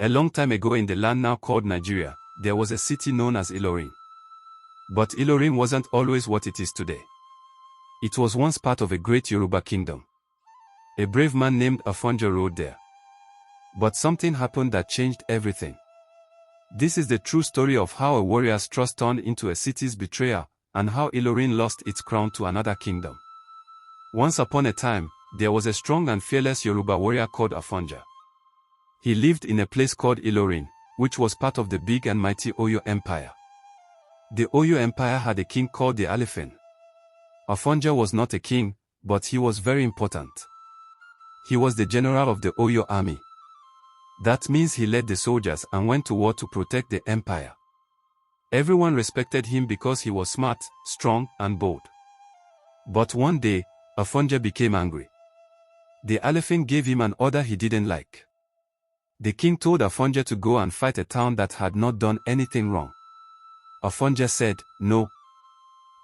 A long time ago in the land now called Nigeria, there was a city known as Ilorin. But Ilorin wasn't always what it is today. It was once part of a great Yoruba kingdom. A brave man named Afonja ruled there. But something happened that changed everything. This is the true story of how a warrior's trust turned into a city's betrayal, and how Ilorin lost its crown to another kingdom. Once upon a time, there was a strong and fearless Yoruba warrior called Afonja. He lived in a place called Ilorin, which was part of the big and mighty Oyo Empire. The Oyo Empire had a king called the Ilorin. Afonja was not a king, but he was very important. He was the general of the Oyo army. That means he led the soldiers and went to war to protect the empire. Everyone respected him because he was smart, strong, and bold. But one day, Afonja became angry. The Ilorin gave him an order he didn't like. The king told Afonja to go and fight a town that had not done anything wrong. Afonja said, "No.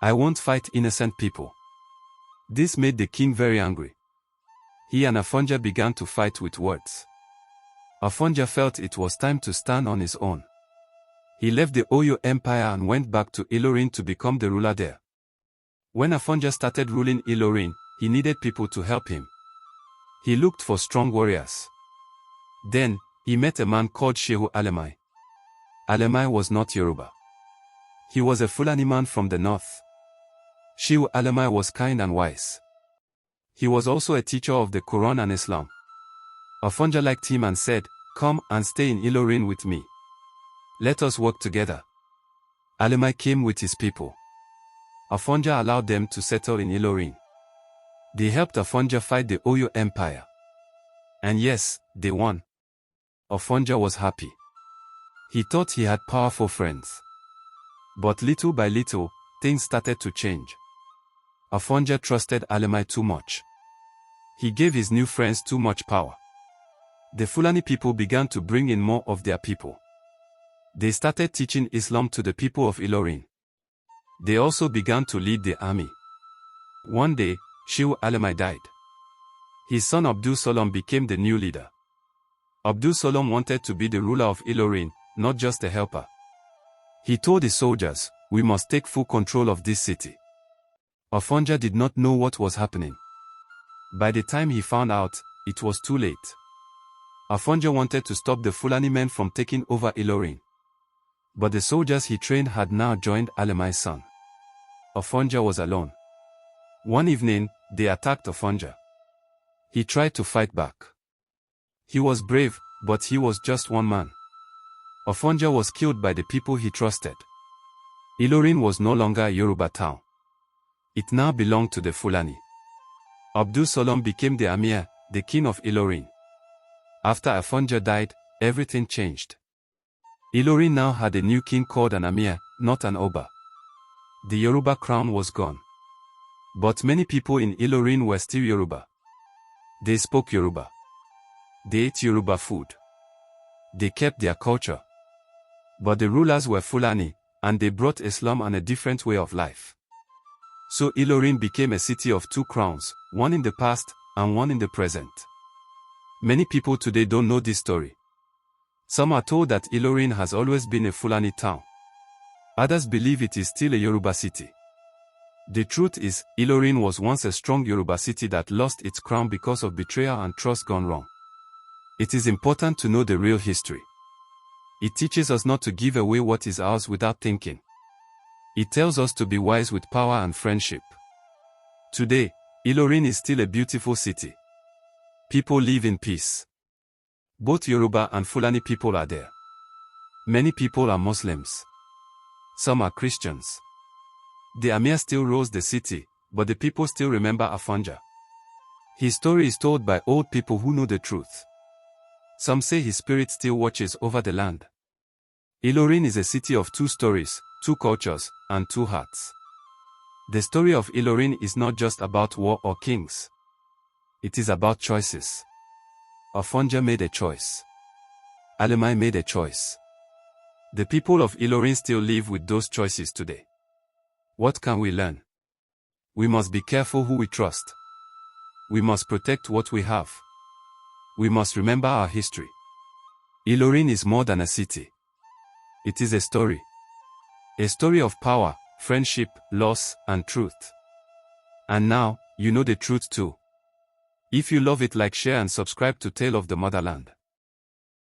I won't fight innocent people." This made the king very angry. He and Afonja began to fight with words. Afonja felt it was time to stand on his own. He left the Oyo Empire and went back to Ilorin to become the ruler there. When Afonja started ruling Ilorin, he needed people to help him. He looked for strong warriors. Then, he met a man called Shehu Alimi. Alimi was not Yoruba. He was a Fulani man from the north. Shehu Alimi was kind and wise. He was also a teacher of the Quran and Islam. Afonja liked him and said, "Come and stay in Ilorin with me. Let us work together." Alimi came with his people. Afonja allowed them to settle in Ilorin. They helped Afonja fight the Oyo Empire. And yes, they won. Afonja was happy. He thought he had powerful friends. But little by little, things started to change. Afonja trusted Alimi too much. He gave his new friends too much power. The Fulani people began to bring in more of their people. They started teaching Islam to the people of Ilorin. They also began to lead the army. One day, Shehu Alimi died. His son Abdul Salam became the new leader. Abdul Salam wanted to be the ruler of Ilorin, not just a helper. He told his soldiers, "We must take full control of this city." Afonja did not know what was happening. By the time he found out, it was too late. Afonja wanted to stop the Fulani men from taking over Ilorin. But the soldiers he trained had now joined Alimi's son. Afonja was alone. One evening, they attacked Afonja. He tried to fight back. He was brave, but he was just one man. Afonja was killed by the people he trusted. Ilorin was no longer a Yoruba town. It now belonged to the Fulani. Abdul Salam became the Amir, the king of Ilorin. After Afonja died, everything changed. Ilorin now had a new king called an Amir, not an Oba. The Yoruba crown was gone. But many people in Ilorin were still Yoruba. They spoke Yoruba. They ate Yoruba food. They kept their culture. But the rulers were Fulani, and they brought Islam and a different way of life. So Ilorin became a city of two crowns, one in the past, and one in the present. Many people today don't know this story. Some are told that Ilorin has always been a Fulani town. Others believe it is still a Yoruba city. The truth is, Ilorin was once a strong Yoruba city that lost its crown because of betrayal and trust gone wrong. It is important to know the real history. It teaches us not to give away what is ours without thinking. It tells us to be wise with power and friendship. Today, Ilorin is still a beautiful city. People live in peace. Both Yoruba and Fulani people are there. Many people are Muslims. Some are Christians. The Amir still rules the city, but the people still remember Afonja. His story is told by old people who know the truth. Some say his spirit still watches over the land. Ilorin is a city of two stories, two cultures, and two hearts. The story of Ilorin is not just about war or kings. It is about choices. Afonja made a choice. Alimi made a choice. The people of Ilorin still live with those choices today. What can we learn? We must be careful who we trust. We must protect what we have. We must remember our history. Ilorin is more than a city. It is a story. A story of power, friendship, loss, and truth. And now, you know the truth too. If you love it, like, share and subscribe to Tale of the Motherland.